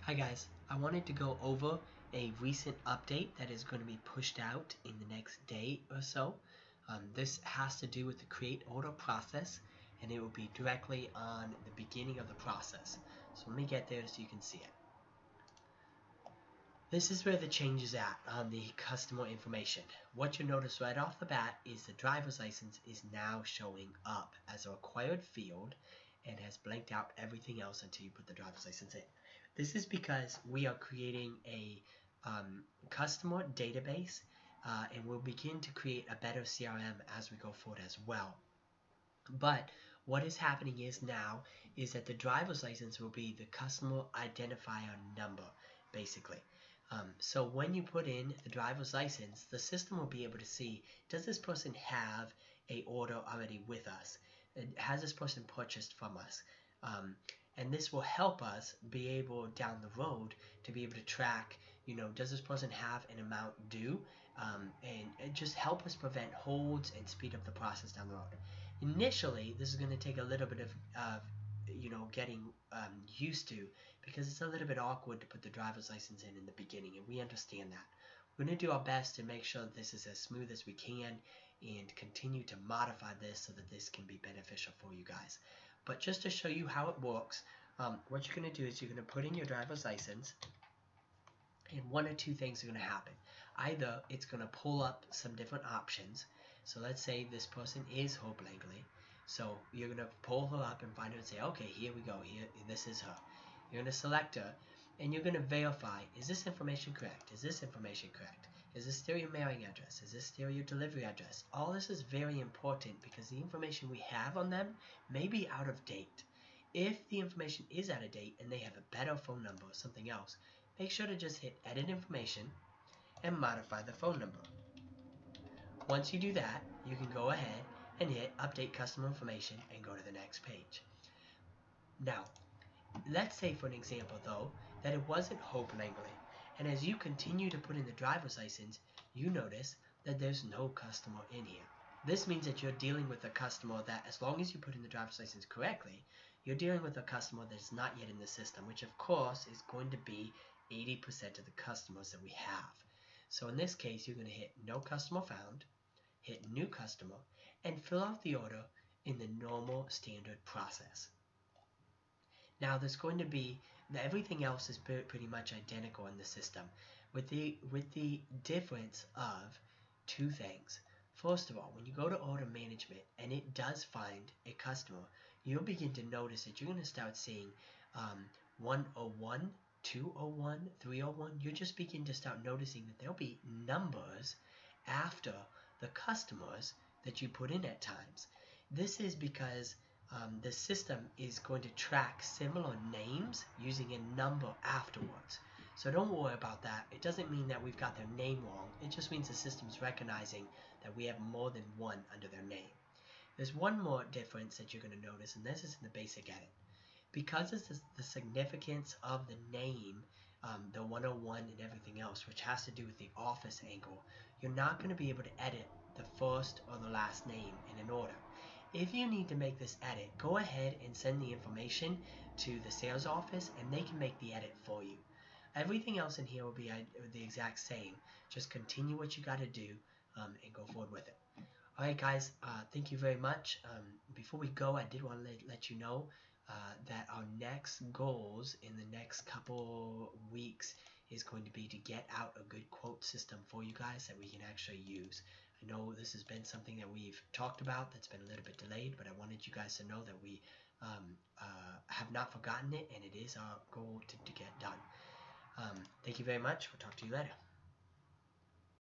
Hi guys, I wanted to go over a recent update that is going to be pushed out in the next day or so. This has to do with the create order process, and it will be directly on the beginning of the process. So let me get there so you can see it. This is where the change is at on the customer information. What you notice right off the bat is the driver's license is now showing up as a required field and has blanked out everything else until you put the driver's license in. This is because we are creating a customer database and we'll begin to create a better CRM as we go forward as well. But what is happening is that the driver's license will be the customer identifier number, basically. So when you put in the driver's license, the system will be able to see, does this person have a order already with us? Has this person purchased from us? And this will help us be able down the road to be able to track, does this person have an amount due? And just help us prevent holds and speed up the process down the road. Initially, this is going to take a little bit of getting used to, because it's a little bit awkward to put the driver's license in the beginning, and we understand that. We're going to do our best to make sure that this is as smooth as we can and continue to modify this so that this can be beneficial for you guys. But just to show you how it works, what you're going to do is you're going to put in your driver's license, and one or two things are going to happen. Either it's going to pull up some different options. So let's say this person is Hope Langley. So you're going to pull her up and find her and say, okay, here we go. Here, this is her. You're going to select her, and you're going to verify, is this information correct? Is this information correct? Is this still your mailing address? Is this still your delivery address? All this is very important because the information we have on them may be out of date. If the information is out of date and they have a better phone number or something else, make sure to just hit edit information and modify the phone number. Once you do that, you can go ahead and hit update customer information and go to the next page. Now, let's say for an example though, that it wasn't Hope Langley, and as you continue to put in the driver's license, you notice that there's no customer in here. This means that you're dealing with a customer that, as long as you put in the driver's license correctly, you're dealing with a customer that's not yet in the system, which of course is going to be 80% of the customers that we have. So in this case, you're going to hit no customer found, hit new customer, and fill out the order in the normal standard process. Now there's going to be, everything else is pretty much identical in the system, with the difference of two things. First of all, when you go to order management and it does find a customer, you'll begin to notice that you're going to start seeing 101, 201, 301. You just begin to start noticing that there'll be numbers after the customers that you put in at times. This is because the system is going to track similar names using a number afterwards. So don't worry about that. It doesn't mean that we've got their name wrong. It just means the system's recognizing that we have more than one under their name. There's one more difference that you're going to notice, and this is in the basic edit. Because it's the significance of the name, the 101 and everything else, which has to do with the office angle, you're not going to be able to edit the first or the last name in an order. If you need to make this edit, go ahead and send the information to the sales office and they can make the edit for you. Everything else in here will be the exact same. Just continue what you got to do and go forward with it. Alright guys, thank you very much. Before we go, I did want to let you know that our next goals in the next couple weeks is going to be to get out a good quote system for you guys that we can actually use. I know this has been something that we've talked about that's been a little bit delayed, but I wanted you guys to know that we have not forgotten it, and it is our goal to get done. Thank you very much. We'll talk to you later.